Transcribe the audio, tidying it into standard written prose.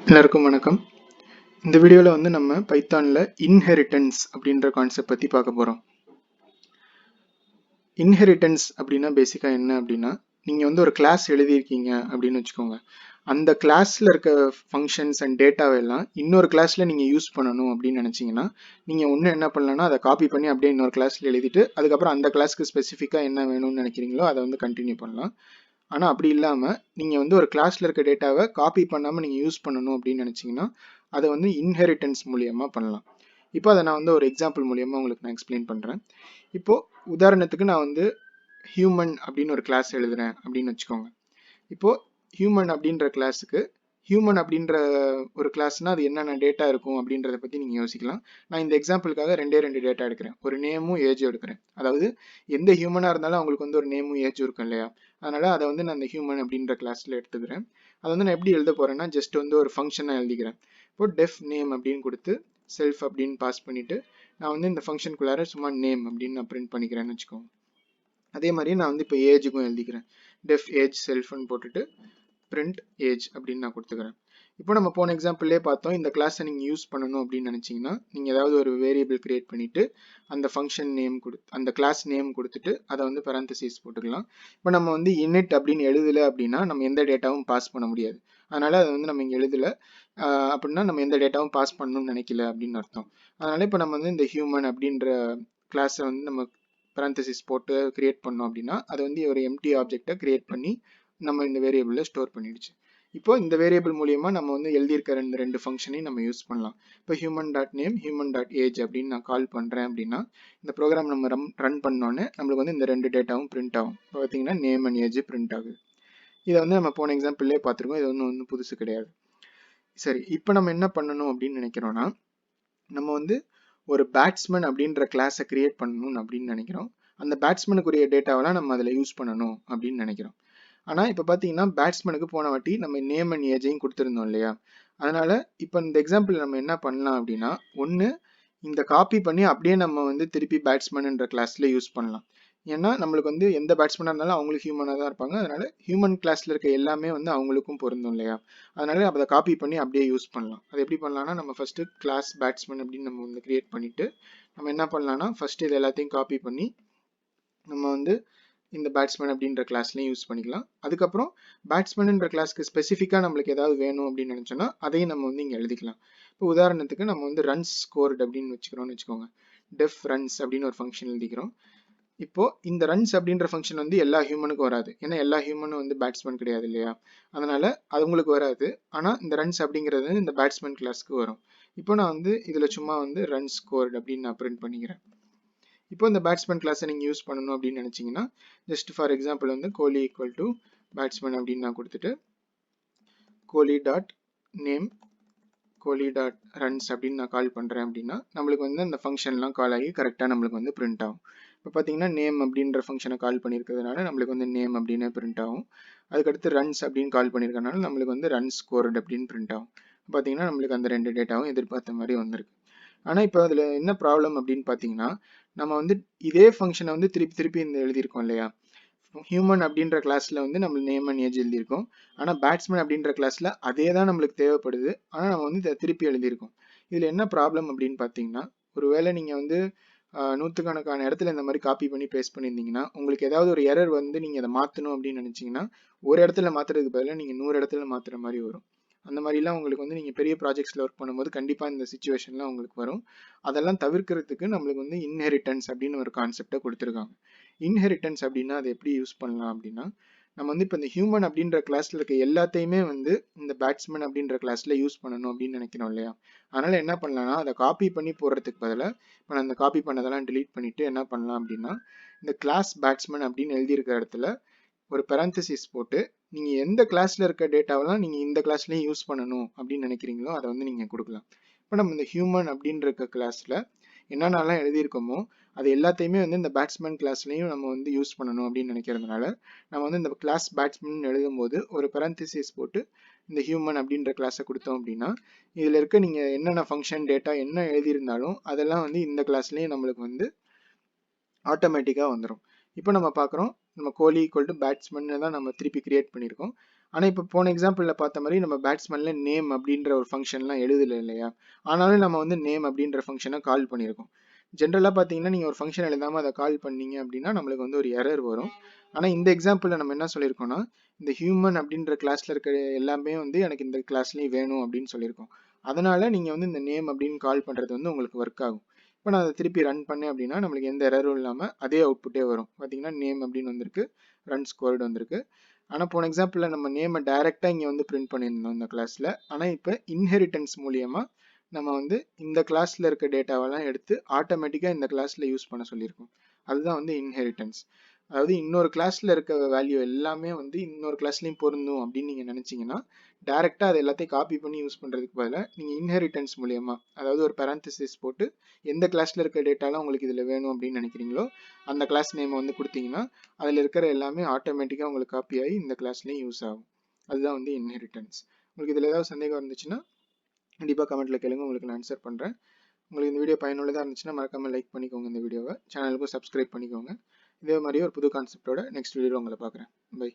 எல்லாருக்கும் வணக்கம். இந்த வீடியோவில் நம்ம பைத்தானில் இன்ஹெரிட்டன்ஸ் அப்படின்ற கான்செப்ட் பற்றி பார்க்க போகிறோம். இன்ஹெரிட்டன்ஸ் அப்படின்னா பேசிக்காக என்ன அப்படின்னா, நீங்கள் ஒரு கிளாஸ் எழுதியிருக்கீங்க அப்படின்னு வச்சுக்கோங்க. அந்த கிளாஸில் இருக்க ஃபங்க்ஷன்ஸ் அண்ட் டேட்டாவெல்லாம் இன்னொரு கிளாஸில் நீங்கள் யூஸ் பண்ணணும் அப்படின்னு நினச்சிங்கன்னா, நீங்கள் ஒன்று என்ன பண்ணலான்னா அதை காப்பி பண்ணி அப்படியே இன்னொரு கிளாஸில் எழுதிட்டு அதுக்கப்புறம் அந்த கிளாஸ்க்கு ஸ்பெசிஃபிக்காக என்ன வேணும்னு நினைக்கிறீங்களோ அதை கண்டினியூ பண்ணலாம். ஆனால் அப்படி இல்லாமல் நீங்கள் ஒரு கிளாஸில் இருக்க டேட்டாவை காப்பி பண்ணாமல் நீங்கள் யூஸ் பண்ணணும் அப்படின்னு நினச்சிங்கன்னா அதை இன்ஹெரிட்டன்ஸ் மூலியமாக பண்ணலாம். இப்போ அதை நான் ஒரு எக்ஸாம்பிள் மூலியமாக உங்களுக்கு நான் எக்ஸ்பிளைன் பண்ணுறேன். இப்போது உதாரணத்துக்கு நான் ஹியூமன் அப்படின்னு ஒரு கிளாஸ் எழுதுறேன் அப்படின்னு வச்சுக்கோங்க. இப்போது ஹியூமன் அப்படின்ற கிளாஸுக்கு ஹியூமன் அப்படின்ற ஒரு கிளாஸ்னால் அது என்னென்ன டேட்டா இருக்கும் அப்படின்றத பற்றி நீங்கள் யோசிக்கலாம். நான் இந்த எக்ஸாம்பிளுக்காக ரெண்டு டேட்டா எடுக்கிறேன். ஒரு நேமும் ஏஜும் எடுக்கிறேன். அதாவது எந்த ஹியூமனாக இருந்தாலும் அவங்களுக்கு ஒரு நேமும் ஏஜும் இருக்கும் இல்லையா? அதனால் அதை நான் அந்த ஹியூமன் அப்படின்ற கிளாஸில் எடுத்துக்கிறேன். அதை நான் எப்படி எழுத போகிறேன்னா ஜஸ்ட் ஒரு ஃபங்க்ஷனாக எழுதிக்கிறேன். இப்போ டெஃப் நேம் அப்படின்னு கொடுத்து செல்ஃப் அப்படின்னு பாஸ் பண்ணிவிட்டு நான் இந்த ஃபங்க்ஷனுக்குள்ளார சும்மா நேம் அப்படின்னு நான் பிரிண்ட் பண்ணிக்கிறேன்னு வச்சுக்கோங்க. அதே மாதிரி நான் இப்போ ஏஜுக்கும் எழுதிக்கிறேன். டெஃப் ஏஜ் செல்ஃப்னு போட்டுட்டு பிரிண்ட் ஏஜ் அப்படின்னு நான் கொடுத்துக்கிறேன். இப்போ நம்ம போன எக்ஸாம்பிள்லேயே பார்த்தோம், இந்த கிளாஸை நீங்கள் யூஸ் பண்ணணும் அப்படின்னு நினச்சிங்கன்னா நீங்கள் ஏதாவது ஒரு வேரியபிள் கிரியேட் பண்ணிவிட்டு அந்த ஃபங்க்ஷன் நேம் அந்த கிளாஸ் நேம் கொடுத்துட்டு அதை பரந்தசிஸ் போட்டுக்கலாம். இப்போ நம்ம init அப்படின்னு எழுதலை அப்படின்னா நம்ம எந்த டேட்டாவும் பாஸ் பண்ண முடியாது. அதனால் அதை நம்ம இங்கே எழுதலை அப்படின்னா நம்ம எந்த டேட்டாவும் பாஸ் பண்ணணும்னு நினைக்கல அப்படின்னு அர்த்தம். அதனால் இப்போ நம்ம இந்த ஹியூமன் அப்படின்ற கிளாஸை நம்ம பரந்தசிஸ் போட்டு கிரியேட் பண்ணோம் அப்படின்னா அது ஒரு எம்டி ஆப்ஜெக்டை கிரியேட் பண்ணி நம்ம இந்த வேரியபிளில் ஸ்டோர் பண்ணிடுச்சு. இப்போ இந்த வேரியபிள் மூலியமாக நம்ம எழுதியிருக்க ரெண்டு ஃபங்க்ஷனையும் நம்ம யூஸ் பண்ணலாம். இப்போ human dot name human dot age அப்படின்னு நான் கால் பண்ணுறேன் அப்படின்னா இந்த ப்ரோக்ராம் நம்ம ரன் பண்ணோன்னே நம்மளுக்கு இந்த ரெண்டு டேட்டாவும் பிரிண்ட் ஆகும். இப்போ பார்த்தீங்கன்னா நேம் அண்ட் ஏஜ் பிரிண்ட் ஆகுது. இதை நம்ம போன எக்ஸாம்பிள்லேயே பார்த்துருக்கோம். இது ஒன்றும் புதுசு கிடையாது. சரி, இப்போ நம்ம என்ன பண்ணணும் அப்படின்னு நினைக்கிறோன்னா நம்ம ஒரு பேட்ஸ்மேன் அப்படின்ற கிளாஸை கிரியேட் பண்ணணும் அப்படின்னு நினைக்கிறோம். அந்த பேட்ஸ்மேனுக்குரிய டேட்டாவெல்லாம் நம்ம அதில் யூஸ் பண்ணணும் அப்படின்னு நினைக்கிறோம். ஆனால் இப்போ பார்த்தீங்கன்னா பேட்ஸ்மேனுக்கு போன வாட்டி நம்ம நேம் அண்ட் ஏஜையும் கொடுத்துருந்தோம் இல்லையா? அதனால் இப்போ இந்த எக்ஸாம்பிள் நம்ம என்ன பண்ணலாம் அப்படின்னா, ஒன்று இந்த காப்பி பண்ணி அப்படியே நம்ம திருப்பி பேட்ஸ்மேன்ன்ற கிளாஸில் யூஸ் பண்ணலாம். ஏன்னா நம்மளுக்கு எந்த பேட்ஸ்மேனாக இருந்தாலும் அவங்களுக்கு ஹியூமனாக தான் இருப்பாங்க. அதனால் ஹியூமன் கிளாஸில் இருக்க எல்லாமே அவங்களுக்கும் பொருந்தும் இல்லையா? அதனால் அதை காப்பி பண்ணி அப்படியே யூஸ் பண்ணலாம். அது எப்படி பண்ணலாம்னா நம்ம ஃபஸ்ட்டு கிளாஸ் பேட்ஸ்மேன் அப்படின்னு நம்ம கிரியேட் பண்ணிவிட்டு நம்ம என்ன பண்ணலாம்னா ஃபஸ்ட்டு இது எல்லாத்தையும் காப்பி பண்ணி நம்ம இந்த பேட்ஸ்மேன் அப்படின்ற கிளாஸ்லையும் யூஸ் பண்ணிக்கலாம். அதுக்கப்புறம் பேட்ஸ்மேன்ன்ற கிளாஸ்க்கு ஸ்பெசிஃபிக்காக நம்மளுக்கு ஏதாவது வேணும் அப்படின்னு நினச்சோன்னா அதையும் நம்ம இங்கே எழுதிக்கலாம். இப்போ உதாரணத்துக்கு நம்ம ரன்ஸ் ஸ்கோர்டு அப்படின்னு வச்சுக்கிறோம்னு வச்சுக்கோங்க. டெஃப் ரன்ஸ் அப்படின்னு ஒரு ஃபங்க்ஷன் எழுதிக்கிறோம். இப்போ இந்த ரன்ஸ் அப்படின்ற ஃபங்க்ஷன் எல்லா ஹியூமனுக்கும் வராது. ஏன்னா எல்லா ஹியூமனும் பேட்ஸ்மேன் கிடையாது இல்லையா? அதனால அது உங்களுக்கு வராது. ஆனால் இந்த ரன்ஸ் அப்படிங்கிறது இந்த பேட்ஸ்மேன் கிளாஸ்க்கு வரும். இப்போ நான் இதில் சும்மா ரன் ஸ்கோர்டு அப்படின்னு நான் பிரிண்ட் பண்ணிக்கிறேன். இப்போ இந்த பேட்ஸ்மேன் கிளாஸை நீங்கள் யூஸ் பண்ணணும் அப்படின்னு நினச்சிங்கன்னா just for example Kohli equal to batsman அப்படின்னு நான் கொடுத்துட்டு கோலி டாட் நேம் கோலி டாட் ரன்ஸ் அப்படின்னு நான் கால் பண்ணுறேன் அப்படின்னா நம்மளுக்கு அந்த ஃபங்க்ஷன்லாம் கால் ஆகி கரெக்டாக நம்மளுக்கு பிரிண்ட் ஆகும். இப்போ பார்த்தீங்கன்னா நேம் அப்படின்ற ஃபங்க்ஷனை கால் பண்ணியிருக்கிறதுனால நம்மளுக்கு நேம் அப்படின்னு பிரிண்ட் ஆகும். அதுக்கடுத்து ரன்ஸ் அப்படின்னு கால் பண்ணியிருக்கனால நம்மளுக்கு ரன் ஸ்கோர்டு அப்படின்னு பிரிண்ட் ஆகும். பார்த்தீங்கன்னா நம்மளுக்கு அந்த ரெண்டு டேட்டாவும் எதிர்பார்த்த மாதிரி வந்திருக்கு. ஆனால் இப்போ அதில் என்ன ப்ராப்ளம் அப்படின்னு பார்த்தீங்கன்னா நம்ம இதே ஃபங்க்ஷனை திருப்பி இந்த எழுதியிருக்கோம் இல்லையா? ஹியூமன் அப்படின்ற கிளாஸில் நம்ம நேம் அண்ட் ஏஜ் எழுதியிருக்கோம். ஆனால் பேட்ஸ்மேன் அப்படின்ற கிளாஸில் அதே தான் நம்மளுக்கு தேவைப்படுது. ஆனால் நம்ம இதை திருப்பி எழுதியிருக்கோம். இதில் என்ன ப்ராப்ளம் அப்படின்னு பார்த்தீங்கன்னா ஒருவேளை நீங்கள் நூற்றுக்கணக்கான இடத்துல இந்த மாதிரி காப்பி பண்ணி பேஸ்ட் பண்ணியிருந்தீங்கன்னா உங்களுக்கு ஏதாவது ஒரு எரர் நீங்கள் அதை மாற்றணும் அப்படின்னு நினச்சிங்கன்னா ஒரு இடத்துல மாற்றுறதுக்கு பதிலாக நீங்கள் 100 இடத்துல மாற்றுற மாதிரி வரும். அந்த மாதிரிலாம் உங்களுக்கு நீங்கள் பெரிய ப்ராஜெக்ட்ஸில் ஒர்க் பண்ணும்போது கண்டிப்பாக இந்த சிச்சுவேஷன்லாம் உங்களுக்கு வரும். அதெல்லாம் தவிர்க்கிறதுக்கு நம்மளுக்கு இன்ஹெரிட்டன்ஸ் அப்படின்னு ஒரு கான்செப்டை கொடுத்துருக்காங்க. இன்ஹெரிட்டன்ஸ் அப்படின்னா அதை எப்படி யூஸ் பண்ணலாம் அப்படின்னா நம்ம இப்போ இந்த ஹியூமன் அப்படின்ற கிளாஸில் இருக்க எல்லாத்தையுமே இந்த பேட்ஸ்மேன் அப்படின்ற கிளாஸில் யூஸ் பண்ணணும் அப்படின்னு நினைக்கிறோம் இல்லையா? அதனால் என்ன பண்ணலாம்னா அதை காப்பி பண்ணி போடுறதுக்கு பதிலாக இப்போ நான் அந்த காப்பி பண்ணதெல்லாம் டிலீட் பண்ணிவிட்டு என்ன பண்ணலாம் அப்படின்னா இந்த கிளாஸ் பேட்ஸ்மேன் அப்படின்னு எழுதியிருக்கிற இடத்துல ஒரு பரந்தசிஸ் போட்டு நீங்கள் எந்த கிளாஸில் இருக்க டேட்டாவெல்லாம் நீங்கள் இந்த கிளாஸ்லேயும் யூஸ் பண்ணணும் அப்படின்னு நினைக்கிறீங்களோ அதை நீங்கள் கொடுக்கலாம். இப்போ நம்ம இந்த ஹியூமன் அப்படின்ற இருக்க கிளாஸில் என்னென்னலாம் எழுதியிருக்கோமோ அது எல்லாத்தையுமே இந்த பேட்ஸ்மேன் கிளாஸ்லையும் நம்ம யூஸ் பண்ணணும் அப்படின்னு நினைக்கிறதுனால நம்ம இந்த கிளாஸ் பேட்ஸ்மேன் எழுதும்போது ஒரு பரந்தசிஸ் போட்டு இந்த ஹியூமன் அப்படின்ற கிளாஸை கொடுத்தோம் அப்படின்னா இதில் இருக்க நீங்கள் என்னென்ன ஃபங்க்ஷன் டேட்டா என்ன எழுதியிருந்தாலும் அதெல்லாம் இந்த கிளாஸ்லேயும் நம்மளுக்கு ஆட்டோமேட்டிக்காக வந்துடும். இப்போ நம்ம பார்க்குறோம் நம்ம கோலி ஈக்குவல் டு பேட்ஸ்மேன் தான் நம்ம திருப்பி கிரியேட் பண்ணியிருக்கோம். ஆனால் இப்போ போன எக்ஸாம்பிளில் பார்த்த மாதிரி நம்ம பேட்ஸ்மேனில் நேம் அப்படின்ற ஒரு ஃபங்க்ஷன்லாம் எழுதலை இல்லையா? ஆனாலும் நம்ம வந்து நேம் அப்படின்ற ஃபங்க்ஷனை கால் பண்ணியிருக்கோம். ஜென்ரலாக பார்த்தீங்கன்னா நீங்கள் ஒரு ஃபங்க்ஷன் எழுதாமல் அதை கால் பண்ணீங்க அப்படின்னா நம்மளுக்கு வந்து ஒரு எரர் வரும். ஆனால் இந்த எக்ஸாம்பிளில் நம்ம என்ன சொல்லியிருக்கோம்னா, இந்த ஹியூமன் அப்படின்ற கிளாஸில் இருக்கிற எல்லாமே வந்து எனக்கு இந்த கிளாஸ்லேயும் வேணும் அப்படின்னு சொல்லியிருக்கோம். அதனால நீங்கள் வந்து இந்த நேம் அப்படின்னு கால் பண்ணுறது வந்து உங்களுக்கு ஒர்க் ஆகும். இப்போ நான் அதை திருப்பி ரன் பண்ணேன் அப்படின்னா நம்மளுக்கு எந்த எரரும் இல்லாமல் அதே அவுட்புட்டே வரும். பார்த்தீங்கன்னா நேம் அப்படின்னு வந்திருக்கு, ரன் ஸ்கோர்டு வந்திருக்கு. ஆனால் போன எக்ஸாம்பிளில் நம்ம நேமை டைரெக்டாக இங்கே வந்து பிரிண்ட் பண்ணியிருந்தோம் இந்த கிளாஸில். ஆனால் இப்போ இன்ஹெரிட்டன்ஸ் மூலியமாக நம்ம வந்து இந்த கிளாஸில் இருக்க டேட்டாவெல்லாம் எடுத்து ஆட்டோமேட்டிக்காக இந்த கிளாஸில் யூஸ் பண்ண சொல்லியிருக்கோம். அதுதான் வந்து இன்ஹெரிட்டன்ஸ். அதாவது இன்னொரு கிளாஸில் இருக்க வேல்யூ எல்லாமே வந்து இன்னொரு கிளாஸ்லையும் பொருந்தும் அப்படின்னு நீங்கள் நினச்சிங்கன்னா டேரெக்டாக அது எல்லாத்தையும் காப்பி பண்ணி யூஸ் பண்ணுறதுக்கு பதிலாக நீங்கள் இன்ஹெரிட்டன்ஸ் மூலியமாக, அதாவது ஒரு பேரந்தசிஸ் போட்டு எந்த கிளாஸில் இருக்க டேட்டாலாம் உங்களுக்கு இதில் வேணும் அப்படின்னு நினைக்கிறீங்களோ அந்த கிளாஸ் நேமை வந்து கொடுத்தீங்கன்னா அதில் இருக்கிற எல்லாமே ஆட்டோமேட்டிக்காக உங்களுக்கு காப்பி ஆகி இந்த கிளாஸ்லேயும் யூஸ் ஆகும். அதுதான் வந்து இன்ஹெரிட்டன்ஸ். உங்களுக்கு இதில் ஏதாவது சந்தேகம் இருந்துச்சுன்னா கண்டிப்பாக கமெண்ட்டில் கேளுங்க, உங்களுக்கு நான் ஆன்சர் பண்ணுறேன். உங்களுக்கு இந்த வீடியோ பயனுள்ளதாக இருந்துச்சுன்னா மறக்காமல் லைக் பண்ணிக்கோங்க, இந்த வீடியோவை சேனலுக்கும் சப்ஸ்கிரைப் பண்ணிக்கோங்க. இதே மாதிரி ஒரு புது கான்செப்டோட நெக்ஸ்ட் வீடியோவில் உங்களை பார்க்குறேன். பை.